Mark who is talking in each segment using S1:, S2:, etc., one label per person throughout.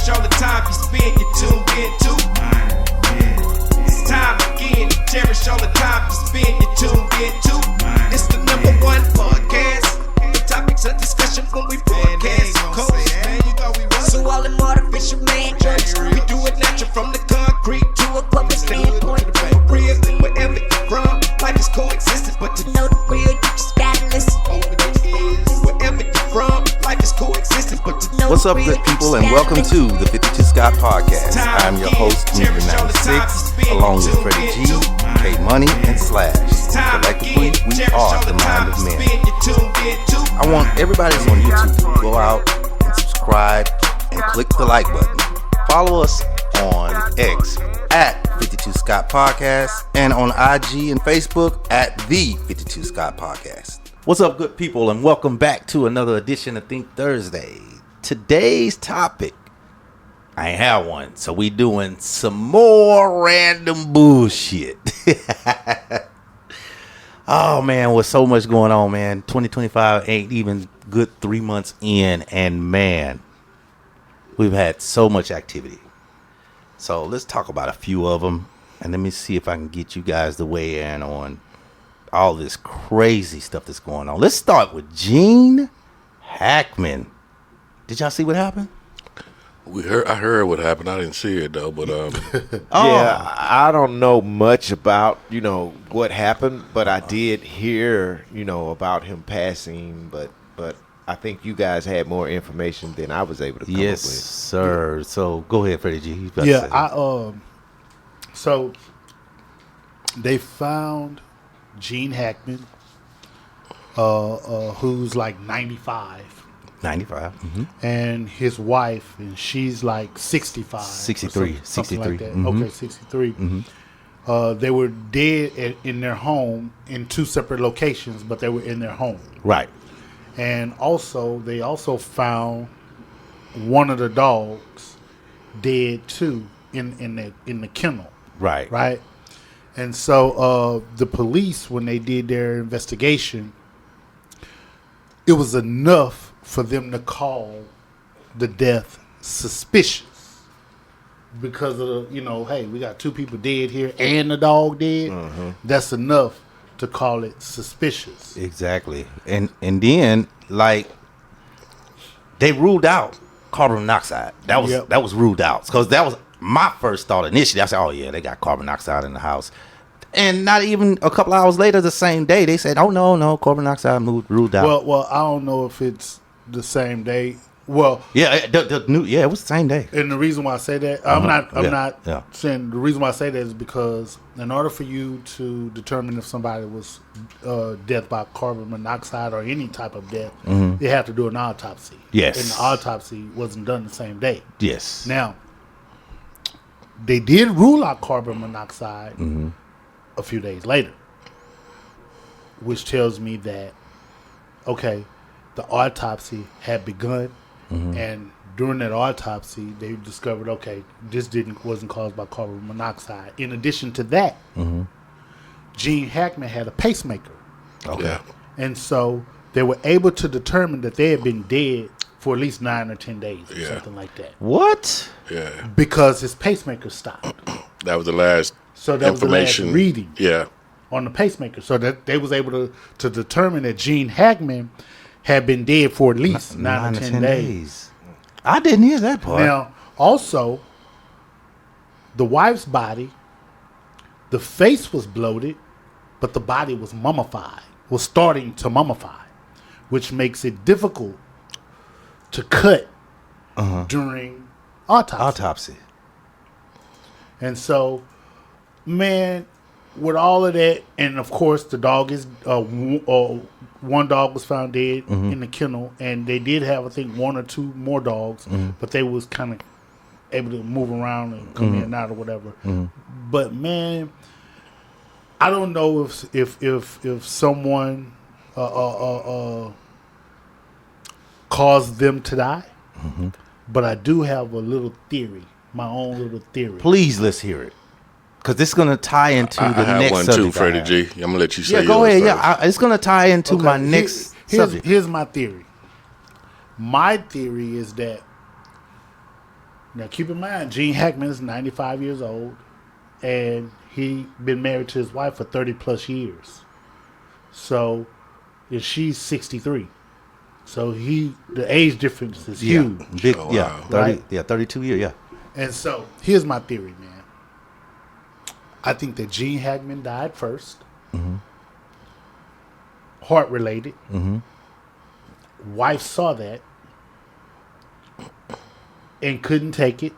S1: cherish all the time you spend, you tuned in to. It's time again to cherish all the time you spend, you tuned in to. It's the number one podcast. The topics of discussion when we broadcast. So all them artificial man jokes, we do it natural from the concrete to a public standpoint. Real, wherever you're from, life is coexisting, but to know the real, you just gotta listen. Wherever you're from, life is coexisting, but to know.
S2: What's up, good people, and welcome to the 52 Scott Podcast. I'm your host, Mr. 96, along with Freddie G, K Money, and Slash. Collectively, we are the Mind of Men. I want everybody that's on YouTube to go out and subscribe and click the like button. Follow us on X at 52 Scott Podcast and on IG and Facebook at the 52 Scott Podcast. What's up, good people, and welcome back to another edition of Think Thursday. Today's topic, I ain't have one, so we doing some more random bullshit. Oh man, with so much going on, man. 2025 ain't even good 3 months in, and man, we've had so much activity. So let's talk about a few of them, and let me see if I can get you guys to weigh in on all this crazy stuff that's going on. Let's start with Gene Hackman. Did y'all see what happened?
S3: I heard what happened. I didn't see it though, but
S4: yeah, I don't know much about what happened, but I did hear about him passing. But I think you guys had more information than I was able to come up with.
S2: Yes, sir. So go ahead, Freddie G.
S5: So they found Gene Hackman, who's like 95.
S2: 95. Mm-hmm.
S5: And his wife, and she's like 65.
S2: 63.
S5: Something like that.
S2: Mm-hmm.
S5: Okay, 63. Mm-hmm. They were dead in their home in two separate locations, but they were in their home.
S2: Right.
S5: And they also found one of the dogs dead too in the kennel.
S2: Right.
S5: Right. And so the police, when they did their investigation, it was enough for them to call the death suspicious because of hey, we got two people dead here and the dog dead. Mm-hmm. That's enough to call it suspicious.
S2: Exactly. And then like they ruled out carbon monoxide. That was ruled out because that was my first thought initially. I said, oh yeah, they got carbon monoxide in the house. And not even a couple hours later, the same day, they said, oh no, carbon monoxide ruled out.
S5: Well, I don't know if it's the same day. Well,
S2: yeah, it was the same day.
S5: And the reason why I say that, I'm not saying the reason why I say that is because in order for you to determine if somebody was death by carbon monoxide or any type of death, they have to do an autopsy.
S2: Yes.
S5: And the autopsy wasn't done the same day.
S2: Yes.
S5: Now, they did rule out carbon monoxide a few days later, which tells me that, okay, the autopsy had begun, and during that autopsy, they discovered, okay, this wasn't caused by carbon monoxide. In addition to that, Gene Hackman had a pacemaker.
S2: Okay.
S3: yeah.
S5: And so they were able to determine that they had been dead for at least 9 or 10 days or something like that.
S2: What?
S3: Yeah.
S5: Because his pacemaker stopped.
S3: That was the last
S5: Was the last reading.
S3: Yeah.
S5: On the pacemaker. So that they was able to determine that Gene Hackman had been dead for at least 9 or 10 days.
S2: I didn't hear that part.
S5: Now, also, the wife's body, the face was bloated, but the body was mummified, was starting to mummify, which makes it difficult to cut during autopsy. And so, man, with all of that, and of course the dog is one dog was found dead in the kennel, and they did have, I think, 1 or 2 more dogs, but they was kind of able to move around and come in and out or whatever. But man, I don't know if someone caused them to die, but I do have a little theory, my own little theory.
S2: Please, let's hear it. Because this is going to tie into the next
S3: one
S2: subject.
S3: too, Freddie G. I'm going to let you say
S2: go ahead.
S3: first.
S2: It's going to tie into my next subject.
S5: Here's my theory. My theory is that Now, keep in mind, Gene Hackman is 95 years old, and he been married to his wife for 30 plus years. So, and she's 63. So the age difference is huge.
S2: Big,
S3: Oh,
S2: yeah,
S3: wow.
S2: 30, yeah, 32 years, yeah.
S5: And so, here's my theory, man. I think that Gene Hackman died first. Heart related. Wife saw that and couldn't take it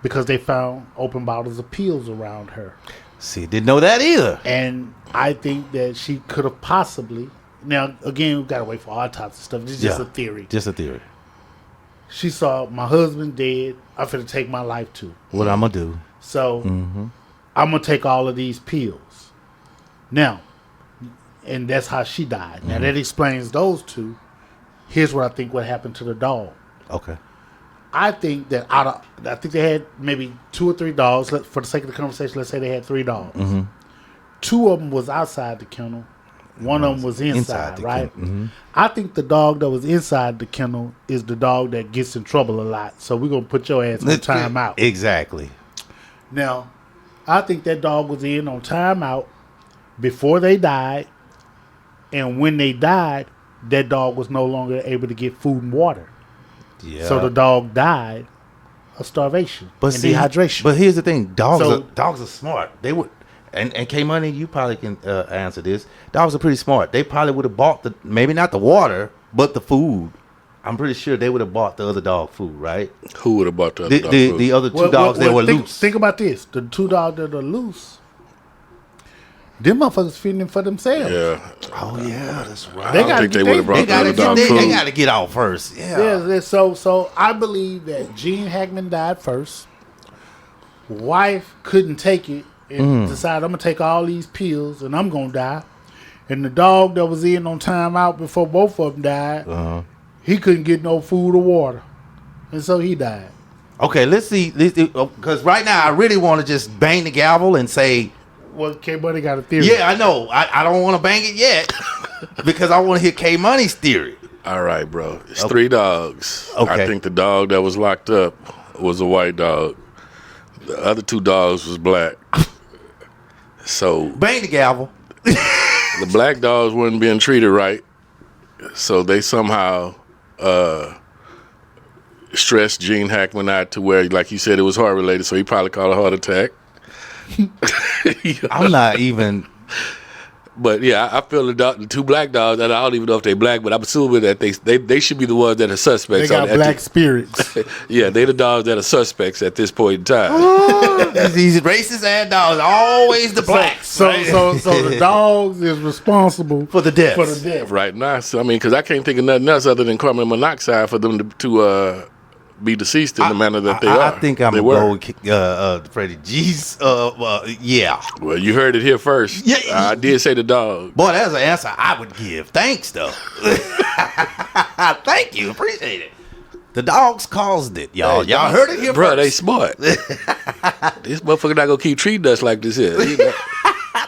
S5: because they found open bottles of pills around her.
S2: See, didn't know that either.
S5: And I think that she could have possibly. Now, again, we've got to wait for autopsy stuff. This is just a theory.
S2: Just a theory.
S5: She saw my husband dead. I'm finna take my life too.
S2: What I'm going to do.
S5: So, I'm going to take all of these pills. Now, and that's how she died. Now, that explains those two. Here's what I think what happened to the dog.
S2: Okay.
S5: I think that I think they had maybe 2 or 3 dogs. For the sake of the conversation, let's say they had 3 dogs. 2 of them was outside the kennel. One of them was inside, right? I think the dog that was inside the kennel is the dog that gets in trouble a lot. So we're going to put your ass on timeout.
S2: Exactly.
S5: Now, I think that dog was in on timeout before they died. And when they died, that dog was no longer able to get food and water.
S2: Yeah.
S5: So the dog died of starvation and dehydration.
S2: But here's the thing: dogs
S5: So-
S2: are smart. They would, and K Money, you probably can answer this. Dogs are pretty smart. They probably would have bought maybe not the water, but the food. I'm pretty sure they would have bought the other dog food, right?
S3: Who would have bought the other dog food?
S2: The other 2 dogs that were loose.
S5: Think about this: the 2 dogs that are loose, them motherfuckers feeding for themselves.
S3: Yeah.
S2: Oh yeah, that's right.
S3: I don't think they would have brought
S2: They
S3: the other
S2: gotta
S3: dog
S2: get,
S3: food.
S2: they gotta get out first. Yeah.
S5: Yeah. So I believe that Gene Hackman died first. Wife couldn't take it and decided I'm gonna take all these pills and I'm gonna die. And the dog that was in on timeout before both of them died, he couldn't get no food or water, and so he died.
S2: Okay, let's see. Because right now I really want to just bang the gavel and say,
S5: Well, K Buddy got a theory.
S2: yeah, I know. I don't want to bang it yet because I want to hear K Money's theory.
S3: All right, bro. It's 3 dogs.
S2: Okay.
S3: I think the dog that was locked up was a white dog. The other 2 dogs was black. So
S2: Bang the gavel.
S3: the black dogs weren't being treated right. So they somehow stressed Gene Hackman out to where, like you said, it was heart related. So he probably caught a heart attack.
S2: I'm not even.
S3: But yeah, I feel the 2 black dogs, and I don't even know if they're black, but I'm assuming that they should be the ones that are
S5: They
S3: suspects.
S5: got black spirits.
S3: Yeah, they the dogs that are suspects at this point in time.
S2: These racist ass dogs, always the blacks.
S5: So
S2: right?
S5: so the dogs is responsible
S2: For the deaths.
S5: For the death.
S3: Right now, so I mean, because I can't think of nothing else other than carbon monoxide for them to be deceased in the manner that they are.
S2: I think I'm
S3: They
S2: going
S3: were.
S2: to go with Freddie G's. Yeah.
S3: Well, you heard it here first.
S2: Yeah.
S3: I did say the dog.
S2: Boy, that's an answer I would give. Thanks, though. Thank you. Appreciate it. The dogs caused it, y'all. Y'all heard it here
S3: Bro, they
S2: first.
S3: smart. This motherfucker not gonna keep treating us like this here. You know?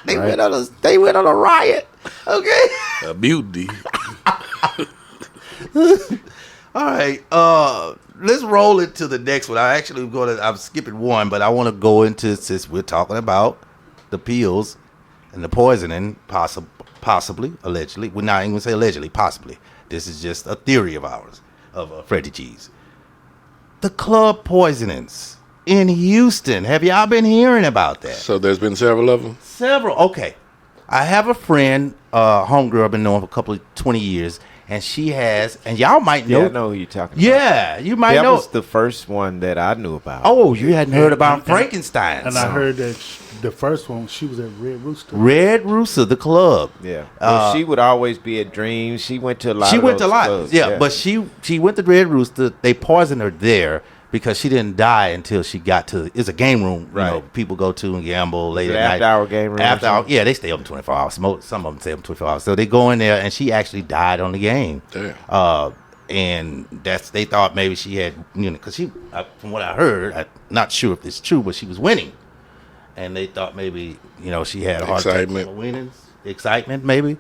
S2: They went on a riot. Okay.
S3: A mutiny.
S2: All right. Let's roll into the next one. I'm skipping one, but I want to go into, since we're talking about the pills and the poisoning, possibly, allegedly. We're not even going to say allegedly, possibly. This is just a theory of ours, of Freddie G's. The club poisonings in Houston. Have y'all been hearing about that?
S3: So there's been several of them.
S2: Several. Okay. I have a friend, homegirl I've been knowing for 20 years, and she has, and y'all might know.
S4: Yeah, I know who you're talking about.
S2: Yeah, you might
S4: That
S2: know.
S4: was the first one that I knew about.
S2: Oh, you hadn't heard about Frankenstein.
S5: And I heard that the first one, she was at Red Rooster.
S2: Red Rooster, the club.
S4: Yeah. Well, she would always be at Dreams. She went to a lot
S2: She
S4: of
S2: went to
S4: those
S2: a lot.
S4: clubs.
S2: Yeah, but she went to Red Rooster. They poisoned her there because she didn't die until she got to. It's a game room,
S4: Right.
S2: You know, people go to and gamble late
S4: it
S2: at night.
S4: after-hour game room or
S2: After hour,
S4: something?
S2: yeah, they stay open 24 hours. Some of them stay open 24 hours. So they go in there, and she actually died on the game.
S3: Damn.
S2: And they thought maybe she had, because she, from what I heard, I'm not sure if it's true, but she was winning, and they thought maybe she had a heart attack
S3: Excitement.
S2: from winning, excitement maybe,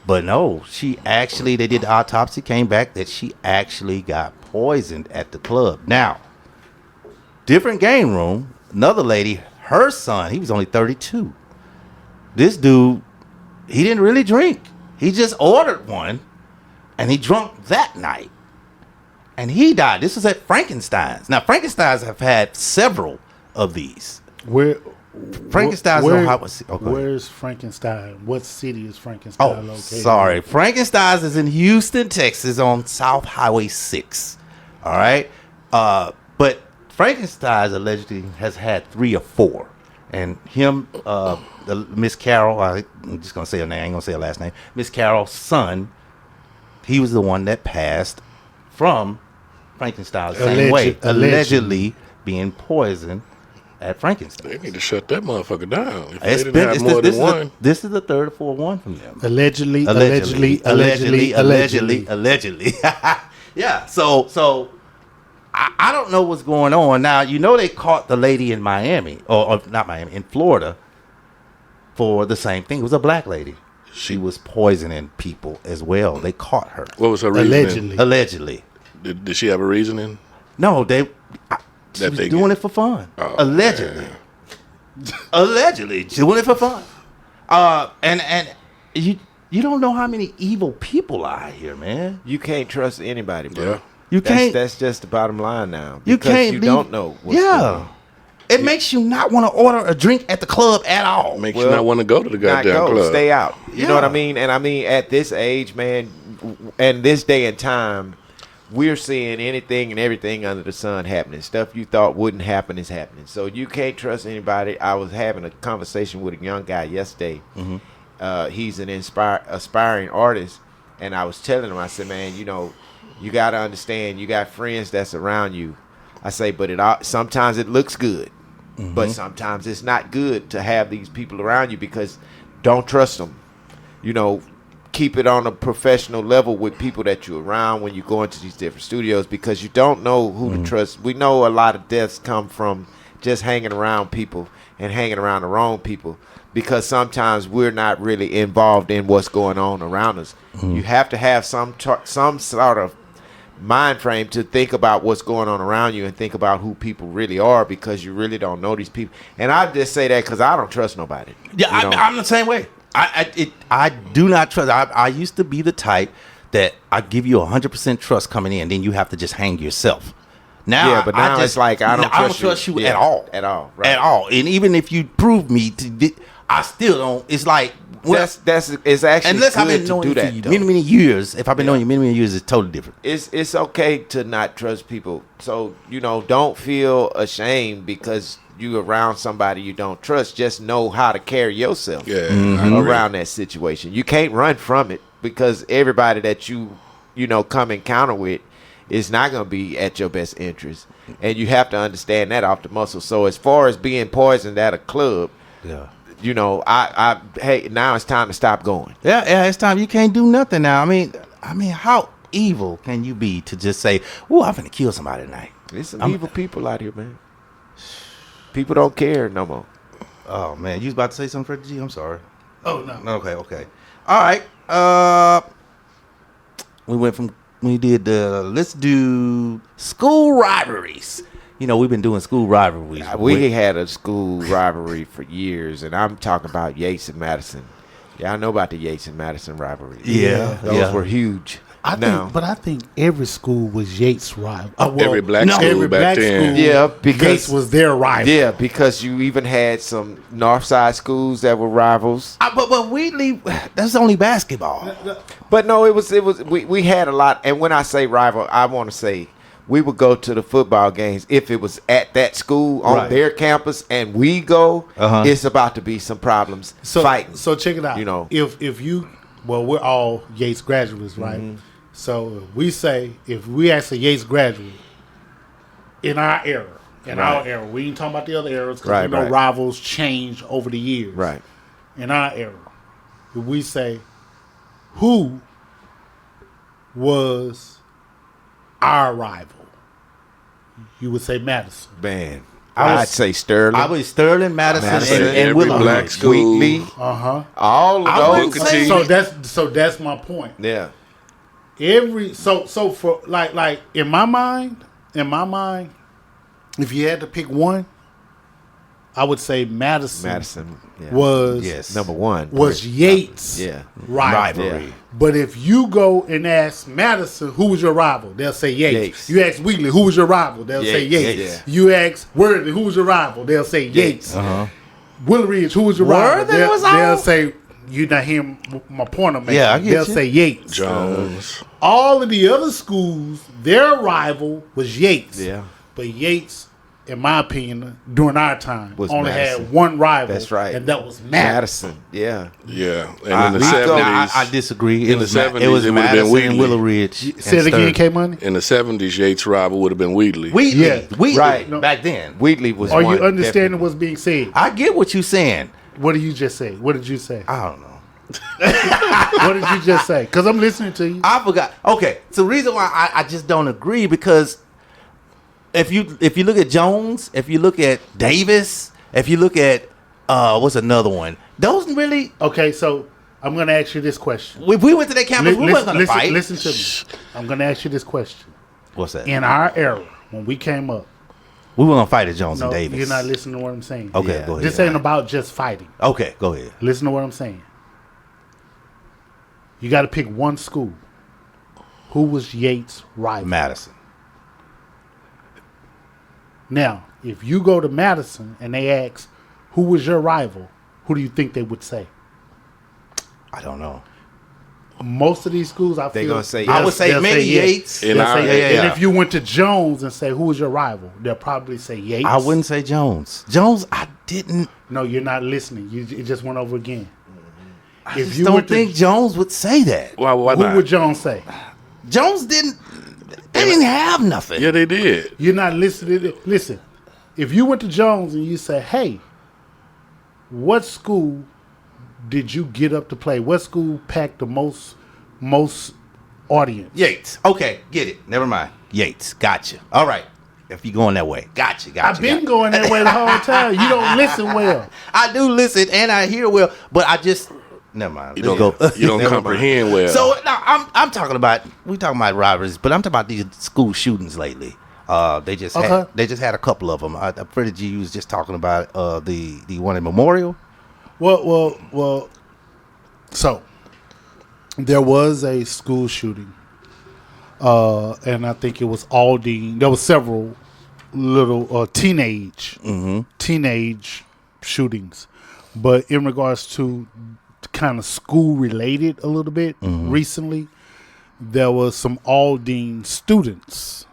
S2: but no, they did the autopsy, came back that she actually got poisoned at the club. Now, different game room, another lady, her son, he was only 32. This dude, he didn't really drink. He just ordered one, and he drunk that night. And he died. This was at Frankenstein's. Now, Frankenstein's have had several of these. Frankenstein's on Highway 6. Okay.
S5: Where's Frankenstein? What city is Frankenstein located?
S2: Sorry. Frankenstein's is in Houston, Texas on South Highway 6. All right? But Frankenstein's allegedly has had 3 or 4. And him, Miss Carol, I'm just going to say her name. I ain't going to say her last name. Miss Carol's son, he was the one that passed from Frankenstein the same way. Allegedly being poisoned at Frankenstein.
S3: They need to shut that motherfucker down. If they didn't have more than one.
S2: This is the third or fourth one from them.
S5: Allegedly.
S2: Yeah. So I don't know what's going on. Now, you know they caught the lady in Miami, or not Miami, in Florida for the same thing. It was a black lady. She was poisoning people as well. They caught her.
S3: What was her reasoning?
S2: Allegedly.
S3: Did she have a reasoning?
S2: No, she was doing it for fun.
S3: Oh,
S2: allegedly. Allegedly doing it for fun. And you don't know how many evil people are here, man.
S4: You can't trust anybody, bro.
S3: Yeah.
S2: You can't.
S4: That's just the bottom line now.
S2: You can't.
S4: You don't know. What's going on.
S2: It makes you not want to order a drink at the club at all.
S3: Makes you not want to go to the goddamn club.
S4: Stay out. You know what I mean? And I mean, at this age, man, and this day and time, we're seeing anything and everything under the sun happening. Stuff you thought wouldn't happen is happening. So you can't trust anybody. I was having a conversation with a young guy yesterday. Mm-hmm. He's an aspiring artist, and I was telling him, I said, man, you know, you got to understand, you got friends that's around you. I say, but sometimes it looks good, but sometimes it's not good to have these people around you because don't trust them. You know, keep it on a professional level with people that you're around when you go into these different studios because you don't know who to trust. We know a lot of deaths come from just hanging around people and hanging around the wrong people because sometimes we're not really involved in what's going on around us. You have to have some sort of mind frame to think about what's going on around you and think about who people really are because you really don't know these people. And I just say that because I don't trust nobody.
S2: Yeah, I'm the same way. I do not trust. I used to be the type that I give you 100% trust coming in, then you have to just hang yourself. Now,
S4: but now it's like I don't
S2: trust you at all.
S4: At all. Right.
S2: At all. And even if you prove me to, I still don't. It's like
S4: it's actually
S2: unless I've been
S4: good
S2: knowing
S4: to do
S2: you
S4: that.
S2: for many years. If I've been knowing you many years, it's totally different.
S4: It's okay to not trust people. So don't feel ashamed because you around somebody you don't trust. Just know how to carry yourself around that situation. You can't run from it because everybody that you come encounter with is not going to be at your best interest, and you have to understand that off the muscle. So as far as being poisoned at a club, hey, now it's time to stop going.
S2: Yeah, it's time. You can't do nothing now. I mean, how evil can you be to just say, "Oh, I'm gonna kill somebody tonight"?
S4: There's some evil people out here, man. People don't care no more.
S2: Oh man, you was about to say something, Freddie G? I'm sorry.
S5: Oh no.
S2: Okay. All right. We did let's do school rivalries. We've been doing school rivalries.
S4: We had a school rivalry for years, and I'm talking about Yates and Madison. Y'all know about the Yates and Madison rivalry.
S2: Yeah.
S4: Those were huge.
S5: I think every school was Yates' rival.
S3: Every black school back then.
S4: Yeah, because
S5: Yates was their rival.
S4: Yeah, because you even had some Northside schools that were rivals.
S2: But Wheatley, that's only basketball.
S4: But no, it was we had a lot. And when I say rival, I want to say we would go to the football games if it was at that school on their campus, and we go. It's about to be some problems fighting.
S5: So check it out. If you, we're all Yates graduates, right? Mm-hmm. So if we ask a Yates graduate in our era, we ain't talking about the other eras because rivals change over the years.
S4: Right.
S5: In our era, if we say who was our rival, you would say Madison.
S4: Man, I'd say Sterling.
S2: I would say Sterling, Madison, and
S3: every black school.
S4: Wheatley.
S5: All
S4: of those.
S5: So that's my point.
S4: Yeah.
S5: So for like in my mind, if you had to pick one, I would say Madison
S4: yeah.
S5: was
S2: Yes.
S4: number one.
S5: was Yates'
S4: Yeah.
S5: rivalry.
S4: Yeah.
S5: But if you go and ask Madison, who was your rival? They'll say Yates.
S4: Yates.
S5: You ask Wheatley, who was your rival? They'll say
S4: Yates.
S5: Yates.
S4: Yeah.
S5: You ask Worthy, who was your rival? They'll say Yates.
S2: Uh-huh.
S5: Willow Ridge, who was your rival?
S2: Worthy was
S5: They'll
S2: out?
S5: say, you not hearing my point I'm making.
S2: Yeah, I get
S5: They'll
S2: you.
S5: say Yates.
S3: Jones.
S5: All of the other schools, their rival was Yates.
S4: Yeah.
S5: But Yates, in my opinion, during our time,
S4: Was
S5: only
S4: Madison.
S5: had one rival.
S4: That's right.
S5: And that was Madison.
S4: Madison. Yeah.
S3: Yeah, and in the
S2: I,
S3: 70s,
S2: I disagree.
S3: in the 70s,
S2: it was
S3: it would've been
S2: Madison and
S3: Wheatley.
S2: Willow Ridge.
S5: Say it again, K-Money?
S3: in the 70s, Yates' rival would have been Wheatley.
S2: Wheatley.
S5: Yeah.
S2: Wheatley.
S4: Right.
S5: No.
S2: Back then.
S4: Wheatley was
S5: Are
S4: one.
S5: you understanding
S4: definitely.
S5: what's being said?
S2: I get what you're saying.
S5: What did you just say? What did you say?
S2: I don't know.
S5: What did you just say? Because I'm listening to you.
S2: I forgot. Okay, so the reason why I just don't agree because if you look at Jones, if you look at Davis, if you look at what's another one, those really.
S5: Okay, so I'm going to ask you this question.
S2: If we went to that campus, we weren't gonna fight.
S5: Listen to me. I'm going to ask you this question.
S2: What's that?
S5: In our era, when we came up,
S2: We were gonna fight at Jones
S5: no,
S2: and Davis.
S5: you're not listening to what I'm saying.
S2: Okay,
S4: Yeah.
S2: go ahead.
S5: This ain't about just fighting.
S2: Okay, go ahead.
S5: Listen to what I'm saying. You got to pick one school. Who was Yates' rival?
S2: Madison.
S5: Now, if you go to Madison and they ask, who was your rival? Who do you think they would say?
S2: I don't know.
S5: Most of these schools, I
S4: They
S5: feel,
S4: gonna say
S2: I
S4: yes.
S2: would say
S5: they'll
S2: maybe
S5: yes.
S2: Yates.
S3: In
S5: They'll
S3: our-
S5: say yes.
S2: yeah.
S5: And if you went to Jones and say, who was your rival? They'll probably say Yates.
S2: I wouldn't say Jones. Jones, I didn't.
S5: No, you're not listening. It just went over again.
S2: I just don't think Jones would say that.
S3: Why
S5: who
S3: not?
S5: would Jones say?
S2: Jones didn't. They didn't have nothing.
S3: Yeah, they did.
S5: You're not listening. Listen, if you went to Jones and you say, hey, what school did you get up to play? What school packed the most audience?
S2: Yates. Okay, get it. Never mind. Yates. Gotcha. All right. If you're going that way. Gotcha.
S5: I've been going that way the whole time. You don't listen well.
S2: I do listen and I hear well, but I just never mind.
S3: You
S2: Let's
S3: don't,
S2: go.
S3: you don't
S4: Never
S3: comprehend well.
S2: So now I'm talking about robberies, but I'm talking about these school shootings lately. They just had a couple of them. Freddie G was just talking about the one in Memorial.
S5: Well. So there was a school shooting, and I think it was Aldine. There was several little teenage shootings, but in regards to kind of school related a little bit recently, there was some Aldine students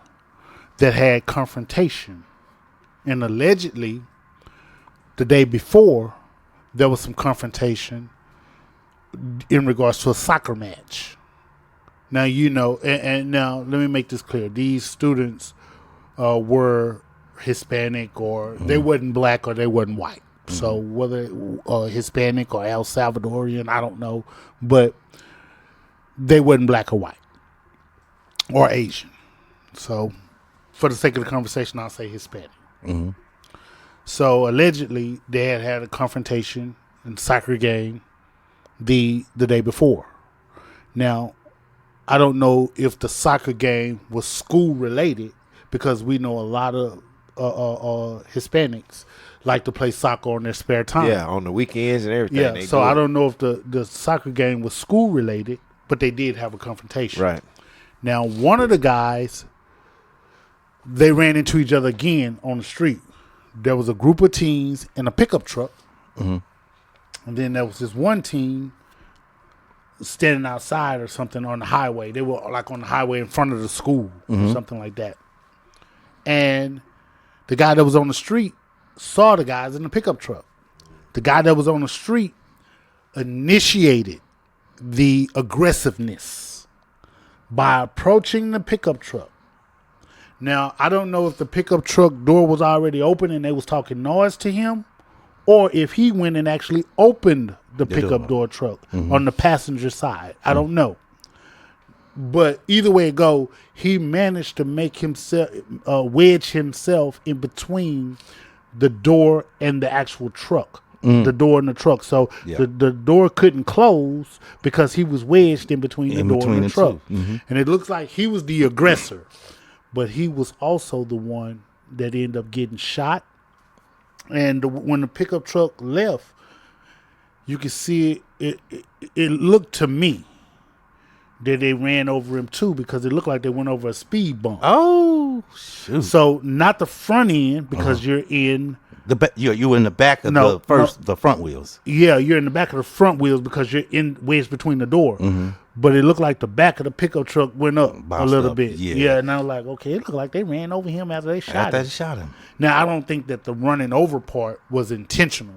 S5: that had confrontation, and allegedly the day before there was some confrontation in regards to a soccer match. Now, you know, and now let me make this clear. These students were Hispanic, or they wasn't black, or they wasn't white. So whether Hispanic or El Salvadorian, I don't know. But they wasn't black or white or Asian. So for the sake of the conversation, I'll say Hispanic. So allegedly, they had a confrontation in soccer game the day before. Now, I don't know if the soccer game was school related, because we know a lot of Hispanics like to play soccer on their spare time.
S4: Yeah, on the weekends and everything.
S5: Yeah,
S4: they
S5: so
S4: do
S5: I
S4: it.
S5: don't know if the soccer game was school related, but they did have a confrontation.
S4: Right.
S5: Now, one of the guys, they ran into each other again on the street. There was a group of teens in a pickup truck. And then there was this one teen standing outside or something on the highway. They were like on the highway in front of the school or something like that. And the guy that was on the street saw the guys in the pickup truck. The guy that was on the street initiated the aggressiveness by approaching the pickup truck. Now, I don't know if the pickup truck door was already open and they was talking noise to him, or if he went and actually opened the pickup door truck on the passenger side. I don't know. But either way it go, he managed to make himself wedge himself in between the door and the actual truck. The door and the truck. So the door couldn't close because he was wedged in between the door and the truck. And it looks like he was the aggressor, but he was also the one that ended up getting shot. And when the pickup truck left, you could see it looked to me that they ran over him too, because it looked like they went over a speed bump.
S2: Oh, shoot.
S5: So not the front end, because you're in
S2: you're in the back of the front wheels.
S5: Yeah, you're in the back of the front wheels because you're in wedged between the door.
S2: Mm-hmm.
S5: But it looked like the back of the pickup truck went up
S2: Bounced
S5: a little
S2: up,
S5: bit.
S2: yeah.
S5: And I was like, okay, it looked like they ran over him after they shot him. Now, I don't think that the running over part was intentional,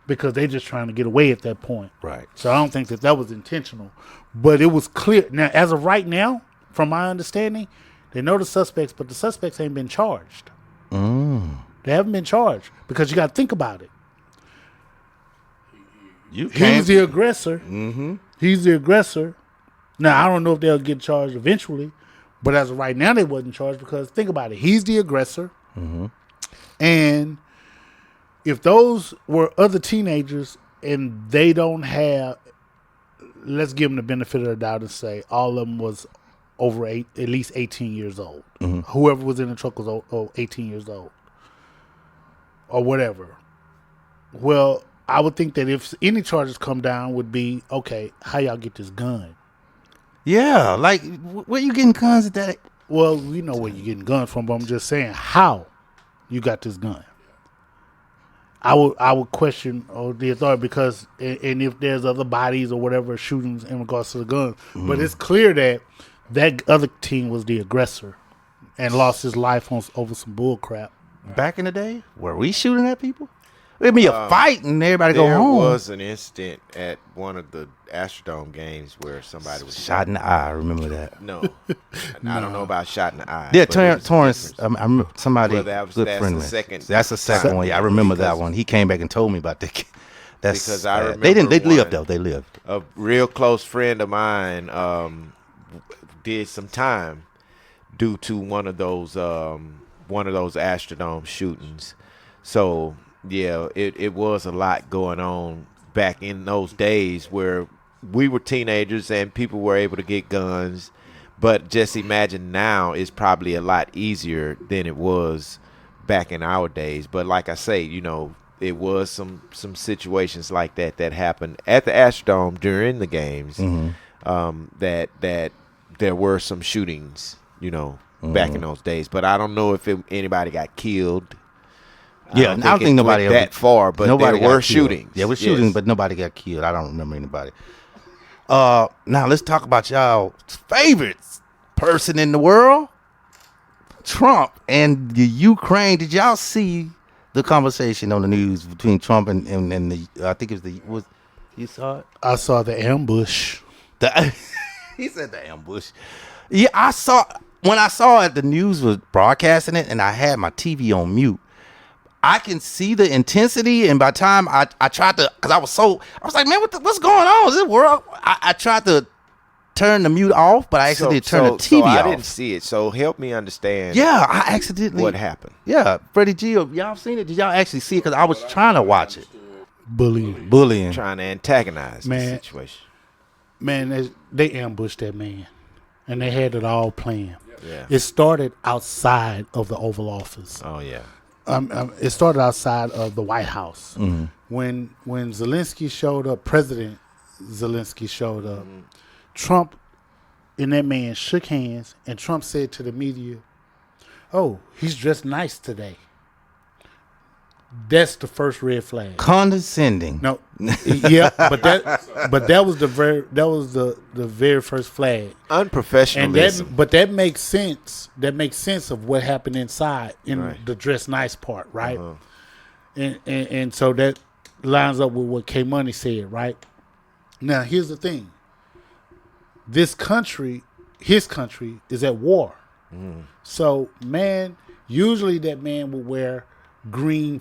S5: because they just trying to get away at that point.
S2: Right.
S5: So I don't think that was intentional. But it was clear. Now, as of right now, from my understanding, they know the suspects, but the suspects ain't been charged. They haven't been charged, because you got to think about it. He's the aggressor.
S2: Mm-hmm.
S5: He's the aggressor. Now, I don't know if they'll get charged eventually, but as of right now, they wasn't charged, because think about it. He's the aggressor.
S2: Mm-hmm.
S5: And if those were other teenagers and they don't have, let's give them the benefit of the doubt and say all of them was over at least 18 years old.
S2: Mm-hmm.
S5: Whoever was in the truck was 18 years old or whatever. Well, I would think that if any charges come down would be, okay, how y'all get this gun?
S2: Yeah, like, where you getting guns at that?
S5: Well, we know where you're getting guns from, but I'm just saying how you got this gun. I would question the authority, because, and if there's other bodies or whatever shootings in regards to the gun, but it's clear that other team was the aggressor and lost his life over some bull crap.
S2: Back in the day, were we shooting at people? It'd be a fight and everybody go home.
S4: There was an incident at one of the Astrodome games where somebody was
S2: shot in the eye. I remember that.
S4: No. I don't know about shot in the eye.
S2: Yeah, Torrance. I remember somebody.
S4: Well, that's the second.
S2: That's the second one. Yeah, I remember that one. He came back and told me about that. That's
S4: because I remember
S2: they lived though. They lived.
S4: A real close friend of mine did some time due to one of those Astrodome shootings. So yeah, it was a lot going on back in those days where we were teenagers and people were able to get guns. But just imagine now it's probably a lot easier than it was back in our days. But like I say, it was some situations like that happened at the Astrodome during the games. That there were some shootings, back in those days. But I don't know if anybody got killed.
S2: Yeah, I don't think nobody
S4: went that far, but there were shootings.
S2: Yeah, we're shooting, but nobody got killed. I don't remember anybody. Now let's talk about y'all's favorite person in the world, Trump and the Ukraine. Did y'all see the conversation on the news between Trump and the? I think it was you saw it?
S5: I saw the ambush.
S2: He said the ambush. Yeah, I saw it. The news was broadcasting it, and I had my TV on mute. I can see the intensity, and by the time I tried to, because I was like, man, what's going on? Is this world? I tried to turn the mute off, but I accidentally turned the TV off.
S4: I didn't see it, so help me understand.
S2: Yeah, I accidentally.
S4: What happened?
S2: Yeah, Freddie G, y'all seen it? Did y'all actually see it? Because I was trying to watch it. Bullying.
S4: Trying to antagonize the situation.
S5: Man, they ambushed that man, and they had it all planned.
S4: Yeah.
S5: It started outside of the Oval Office.
S4: Oh, yeah.
S5: It started outside of the White House.
S2: Mm-hmm.
S5: When Zelensky showed up, President Zelensky showed up, Trump and that man shook hands, and Trump said to the media, "Oh, he's dressed nice today." That's the first red flag.
S2: Condescending.
S5: No, yeah, but that was the very first flag.
S4: Unprofessionalism.
S5: And that makes sense. That makes sense of what happened inside in the dress nice part, right? And so that lines up with what K Money said, right? Now here's the thing. His country is at war. So usually that man will wear green,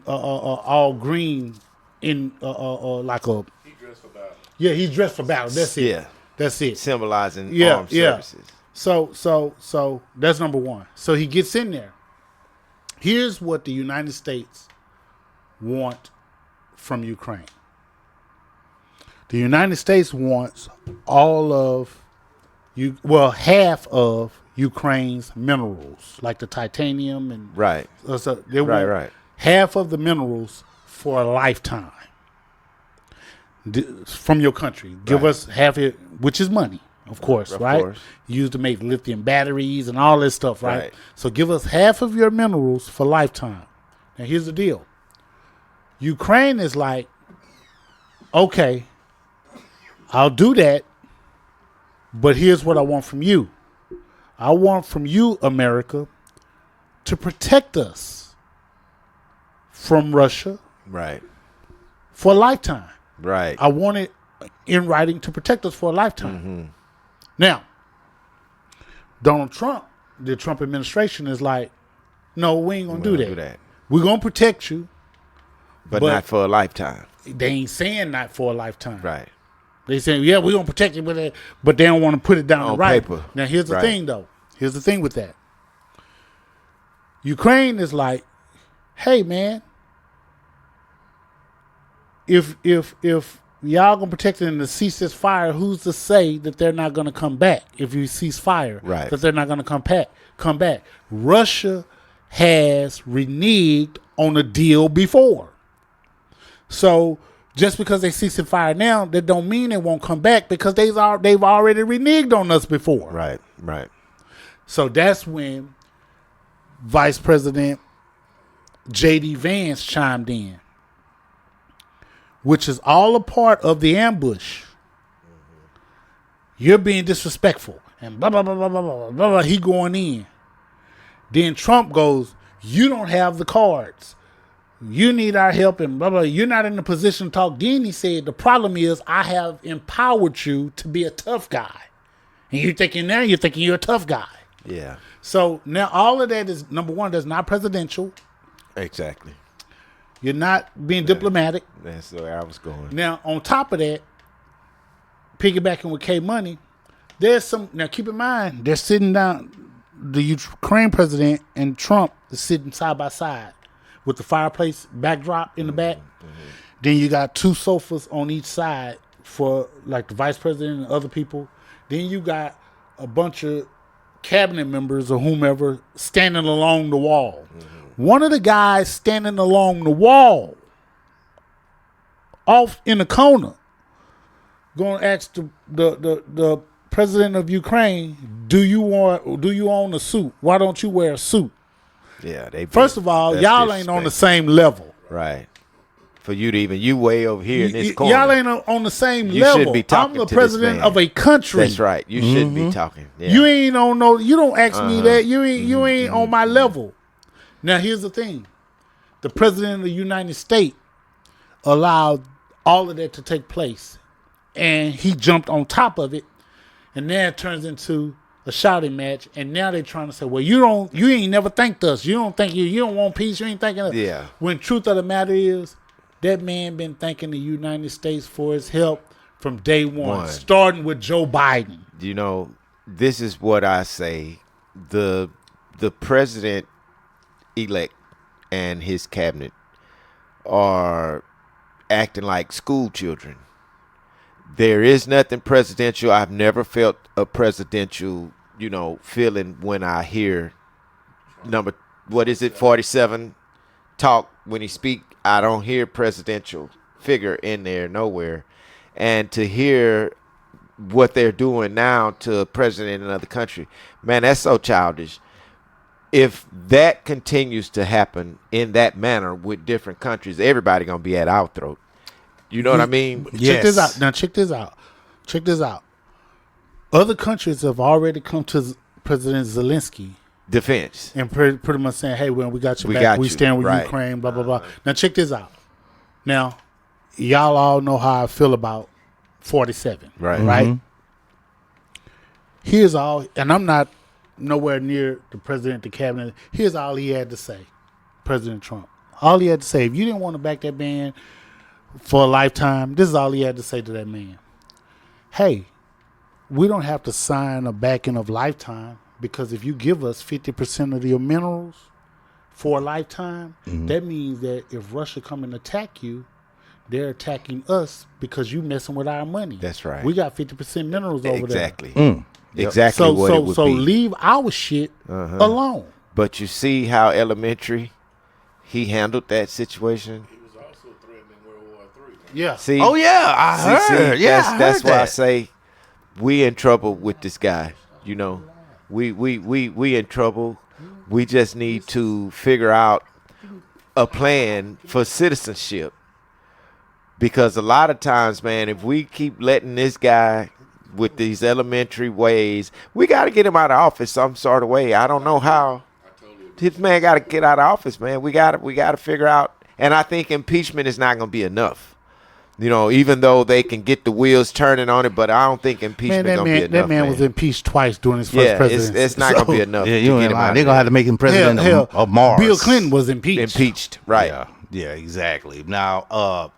S5: all green in like a.
S3: He dressed for battle.
S5: Yeah, he's dressed for battle. That's it.
S4: Yeah,
S5: that's it.
S4: Symbolizing armed services.
S5: So that's number one. So he gets in there. Here's what the United States want from Ukraine. The United States wants half of Ukraine's minerals, like the titanium and
S4: Right.
S5: So they want
S4: Right.
S5: half of the minerals for a lifetime from your country. Give us half it, which is money, of course,
S4: Of
S5: right?
S4: course.
S5: Used to make lithium batteries and all this stuff, right?
S4: Right.
S5: So give us half of your minerals for lifetime. Now here's the deal. Ukraine is like, okay, I'll do that, but here's what I want from you. I want from you, America, to protect us from Russia
S4: Right.
S5: for a lifetime.
S4: Right.
S5: I want it in writing to protect us for a lifetime. Now, Donald Trump, the Trump administration is like, no, we ain't going to do that. We're going to protect you.
S4: But not for a lifetime.
S5: They ain't saying not for a lifetime.
S4: Right.
S5: They saying, yeah, we're going to protect you with it, but they don't want to put it down
S4: On
S5: right.
S4: paper.
S5: Now, here's the
S4: Right.
S5: thing, though. Here's the thing with that. Ukraine is like, hey, man, if y'all going to protect it and to cease this fire, who's to say that they're not going to come back if you cease fire?
S4: Right.
S5: That they're not going to come back. Russia has reneged on a deal before. So just because they cease the fire now, that don't mean they won't come back because they've already reneged on us before.
S4: Right.
S5: So that's when Vice President J.D. Vance chimed in, which is all a part of the ambush. You're being disrespectful and blah, blah, blah, blah, blah, blah, blah, blah. He going in. Then Trump goes, you don't have the cards. You need our help and blah, blah. You're not in a position to talk. Then he said, the problem is I have empowered you to be a tough guy. And you're thinking you're a tough guy.
S4: Yeah.
S5: So now all of that is, number one, that's not presidential.
S4: Exactly.
S5: You're not being diplomatic.
S4: That's where I was going.
S5: Now, on top of that, piggybacking with K Money, there's some, now keep in mind, they're sitting down, the Ukraine president and Trump is sitting side by side with the fireplace backdrop in the back. Then you got two sofas on each side for like the vice president and other people. Then you got a bunch of cabinet members or whomever standing along the wall. One of the guys standing along the wall, off in the corner, going to ask the president of Ukraine, do you own a suit? Why don't you wear a suit?
S4: Yeah.
S5: First of all, y'all ain't on the same level.
S4: Right. For you to even, you way over here in this corner.
S5: Y'all ain't on the same
S4: You
S5: level.
S4: should be talking
S5: I'm the
S4: to
S5: president
S4: this man.
S5: of a country.
S4: That's right. You shouldn't be talking. Yeah.
S5: You ain't on no. You don't ask me that. You ain't on my level. Now here's the thing: the president of the United States allowed all of that to take place, and he jumped on top of it, and now it turns into a shouting match. And now they're trying to say, "Well, you ain't never thanked us. You don't think you don't want peace. You ain't thanking us."
S4: Yeah.
S5: When truth of the matter is, that man been thanking the United States for his help from day one. Starting with Joe Biden.
S4: You know, this is what I say. The president-elect and his cabinet are acting like school children. There is nothing presidential. I've never felt a presidential, feeling when I hear 47 talk when he speak. I don't hear presidential figure in there nowhere. And to hear what they're doing now to a president in another country, man, that's so childish. If that continues to happen in that manner with different countries, everybody gonna be at our throat. You know what I mean?
S5: Check this out. Now check this out. Other countries have already come to President Zelensky
S4: Defense.
S5: and pretty much saying, "Hey, we got your back.
S4: got
S5: We
S4: you."
S5: stand with
S4: Right.
S5: Ukraine." Blah blah blah. Now check this out. Now, y'all all know how I feel about 47.
S4: Right.
S5: Here's all, and I'm not nowhere near the president, the cabinet. Here's all he had to say, President Trump. All he had to say, if you didn't want to back that man for a lifetime, this is all he had to say to that man. Hey, we don't have to sign a backing of lifetime, because if you give us 50% of your minerals for a lifetime, that means that if Russia come and attack you, they're attacking us because you messing with our money.
S4: That's right.
S5: We got 50% minerals over there.
S4: Exactly. exactly what it would
S5: so
S4: be.
S5: leave our shit alone.
S4: But you see how elementary he handled that situation.
S3: He was also threatening World War III.
S5: Yeah.
S4: See,
S2: Oh yeah, I heard.
S4: that's why I
S2: that.
S4: say we in trouble with this guy. You know, we in trouble. We just need to figure out a plan for citizenship. Because a lot of times, man, if we keep letting this guy with these elementary ways, we got to get him out of office some sort of way. I don't know how. This man got to get out of office, man. We got to figure out. And I think impeachment is not going to be enough. You know, even though they can get the wheels turning on it, but I don't think impeachment going to be enough.
S5: That man was impeached twice during his first presidency.
S4: It's not going to be enough.
S2: Yeah,
S4: to
S2: you
S4: get
S2: ain't
S4: him
S2: lying.
S4: out
S2: They're
S4: of
S2: gonna have to make him president of Mars.
S5: Bill Clinton was impeached.
S4: impeached, right?
S2: Yeah, exactly. Now, all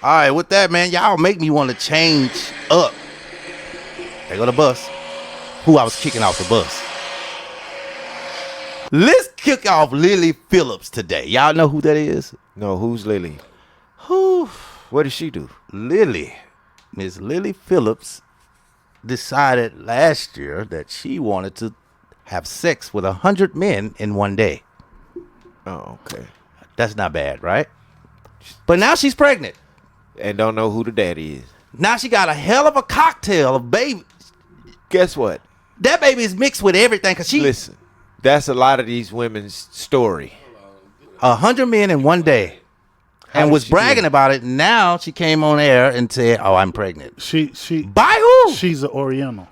S2: right, with that, man, y'all make me want to change up. There go the bus. Who I was kicking off the bus. Let's kick off Lily Phillips today. Y'all know who that is?
S4: No, who's Lily?
S2: Who?
S4: What did she do?
S2: Lily. Miss Lily Phillips decided last year that she wanted to have sex with 100 men in one day.
S4: Oh, okay.
S2: That's not bad, right? But now she's pregnant.
S4: And don't know who the daddy is.
S2: Now she got a hell of a cocktail of baby.
S4: Guess what?
S2: That baby is mixed with everything because she
S4: Listen, that's a lot of these women's story.
S2: 100 men in one day,
S4: How
S2: and
S4: did
S2: was
S4: she do
S2: bragging
S4: it?
S2: about it. Now she came on air and said, "Oh, I'm pregnant."
S5: She
S2: By who?
S5: she's an Oriental.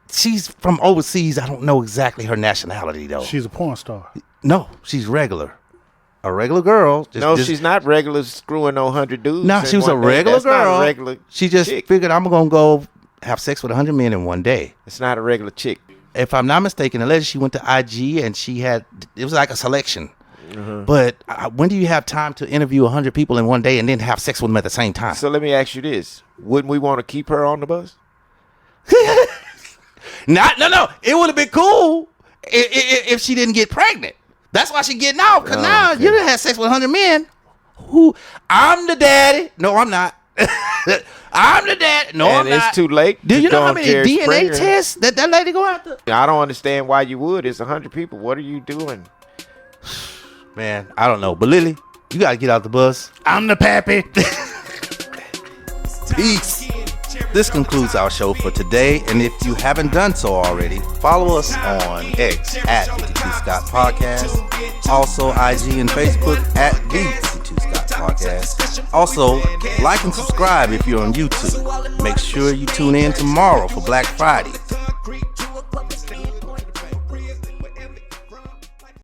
S2: She's from overseas. I don't know exactly her nationality though.
S5: She's a porn star.
S2: No, she's regular. A regular girl.
S4: She's not regular screwing no 100 dudes.
S2: No,
S4: in
S2: she was a
S4: one day.
S2: regular
S4: That's not
S2: girl.
S4: a regular
S2: She just
S4: chick.
S2: figured I'm gonna go have sex with 100 men in one day.
S4: It's not a regular chick.
S2: If I'm not mistaken, allegedly she went to IG and it was like a selection.
S4: Mm-hmm.
S2: But when do you have time to interview 100 people in one day and then have sex with them at the same time?
S4: So let me ask you this: wouldn't we want to keep her on the bus?
S2: No. It would have been cool if she didn't get pregnant. That's why she's getting out. Because now
S4: okay.
S2: you done had sex with 100 men. Who? I'm the daddy. No, I'm not. I'm the daddy. No,
S4: And
S2: I'm
S4: it's
S2: not.
S4: too late.
S2: Do
S4: to
S2: you know
S4: go
S2: how
S4: on
S2: many
S4: Jerry
S2: DNA
S4: Springer.
S2: tests that lady go after?
S4: I don't understand why you would. It's 100 people. What are you doing?
S2: Man, I don't know. But Lily, you got to get out the bus.
S5: I'm the pappy.
S2: Peace. This concludes our show for today, and if you haven't done so already, follow us on X at 52 Scott Podcast, also IG and Facebook at the 52 Scott Podcast. Also, like and subscribe if you're on YouTube. Make sure you tune in tomorrow for Black Friday.